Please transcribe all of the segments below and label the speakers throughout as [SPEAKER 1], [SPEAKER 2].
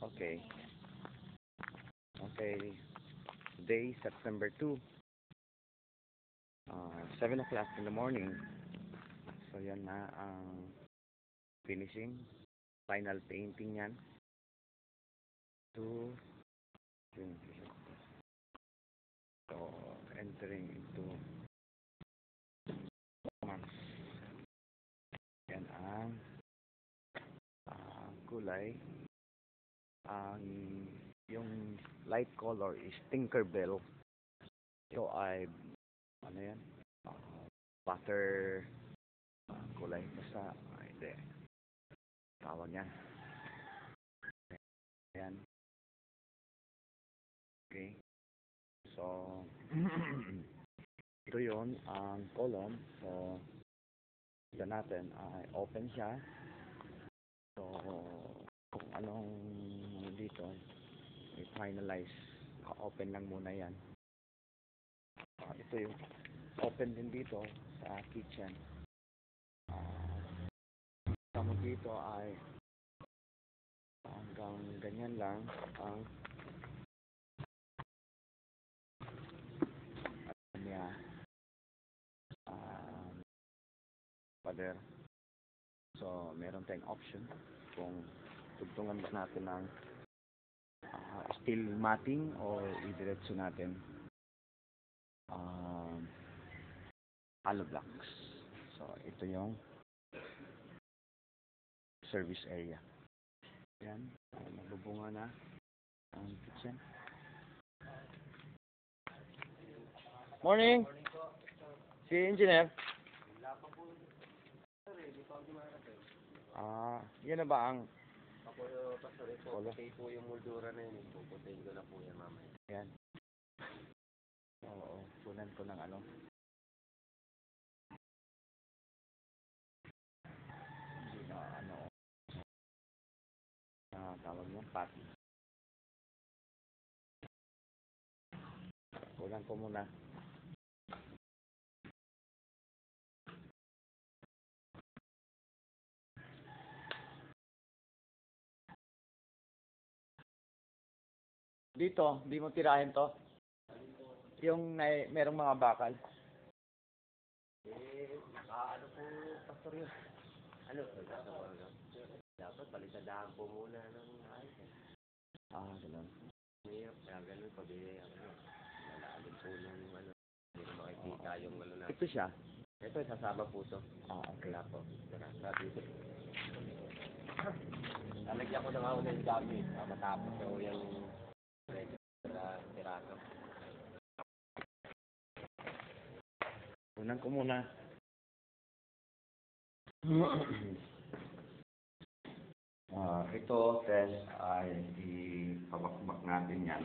[SPEAKER 1] Okay. Okay. Today, September 2. 7 o'clock in the morning. So, yan na ang finishing. Final painting yan. 2, 20. So, entering into months. Yan ang kulay. Yung light color is Tinkerbell. Ito ay ano yan? Butter kulay. Basta, hindi. Tawag yan. Ayan. Okay. So, ito yun ang column. So, ito natin ay open siya. So, kung anong dito, i-finalize. Open lang muna yan. Ito yung open din dito sa kitchen. Tama dito ay hanggang ganyan lang ang niya pader. So, meron tayong option kung tugtungan ba natin ng steel matting o idiretso natin hollow blocks. So, ito yung service area. Yan, mabubunga na ang kitchen. Morning! Si engineer? Yan na ba ang
[SPEAKER 2] Okay po yung moldura na yun. Pupuntahin ko na po yan mamaya.
[SPEAKER 1] yan. Oo, punan ko ng ano. Hindi na ano. Tawag niya, pati. Punan ko muna. Dito, di mo tirahin to. Yung merong mga bakal.
[SPEAKER 2] Ano po, pastor yun? Ano? Dapat balitadahan po muna ng ayos.
[SPEAKER 1] Ganun.
[SPEAKER 2] Mayroon, kaya ganun, pabili ako. Malalim po ng ano. Hindi ko makikita yung ano na.
[SPEAKER 1] Ito siya.
[SPEAKER 2] Ito, sasama po ito.
[SPEAKER 1] Okay.
[SPEAKER 2] Wala po. Sabi ito. Lalagyan ko ng ako ng dami. Matapos ko yung tirato.
[SPEAKER 1] Punan ko muna. Ito, test ay ipabakbak natin yan.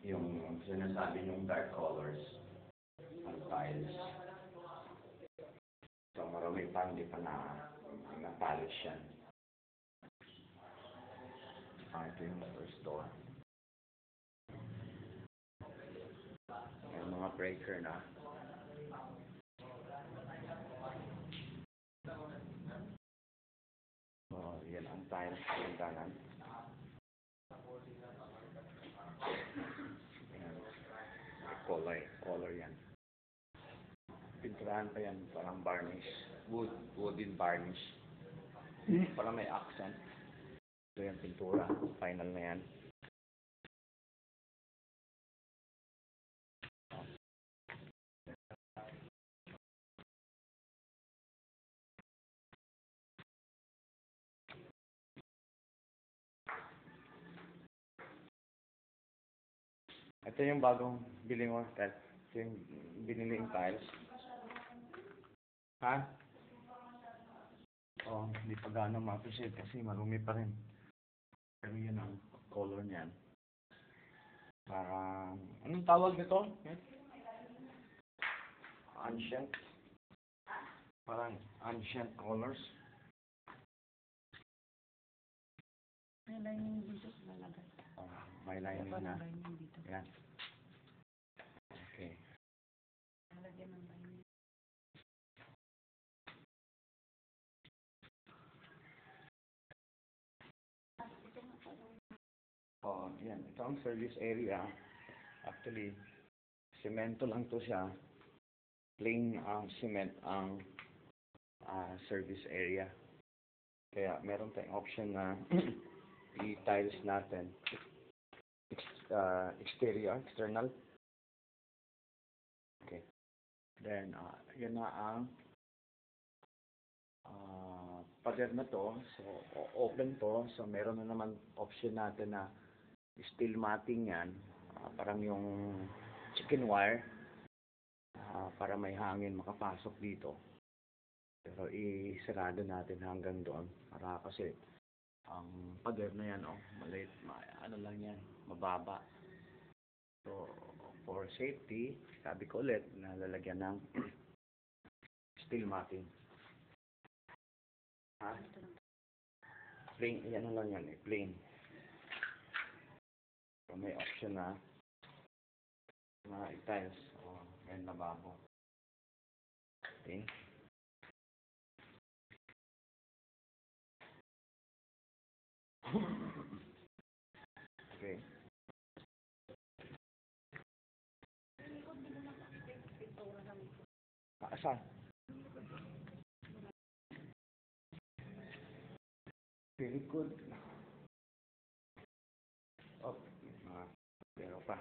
[SPEAKER 1] Yung sinasabi yung dark colors ng tiles. So, marami pa hindi pa na-polish yan. Ito yung first door. May mga breaker na. Yan ang tiles ng danan. Color yan. Pinturahan pa yan, parang varnish. Wooden varnish. Parang may accent. Ito yung pintura. Final na yan. Ito yung bagong biling mo, tiles. Ito yung binili yung tiles. Ha? Hindi pa gano'ng ma-appreciate kasi marumi pa rin. Pero yun ang color niyan. Parang, anong tawag nito? Ancient. Parang ancient colors.
[SPEAKER 3] May lining dito lalagay.
[SPEAKER 1] May lining na.
[SPEAKER 3] Dito.
[SPEAKER 1] Yan. Okay.
[SPEAKER 3] Lalagyan ng lining. Ito nga po.
[SPEAKER 1] Oh, yan. Ito ang service area. Actually, semento lang to siya. Plain cement ang service area. Kaya meron tayong option na i-tiles natin. External. Okay. Then, yan na ang pader na to. So, open to. So, meron na naman option natin na steel matting yan. Parang yung chicken wire. Para may hangin makapasok dito. Pero isarado natin hanggang doon. Para kasi ang pader na yan, maliit, ano lang yan, mababa. So, for safety, sabi ko ulit, nalalagyan ng steel matting. Plain, yan lang yan plain. So, may option na i-tiles. May lababo. Okay. Okay. Saan? Very good. Oh, pero pa.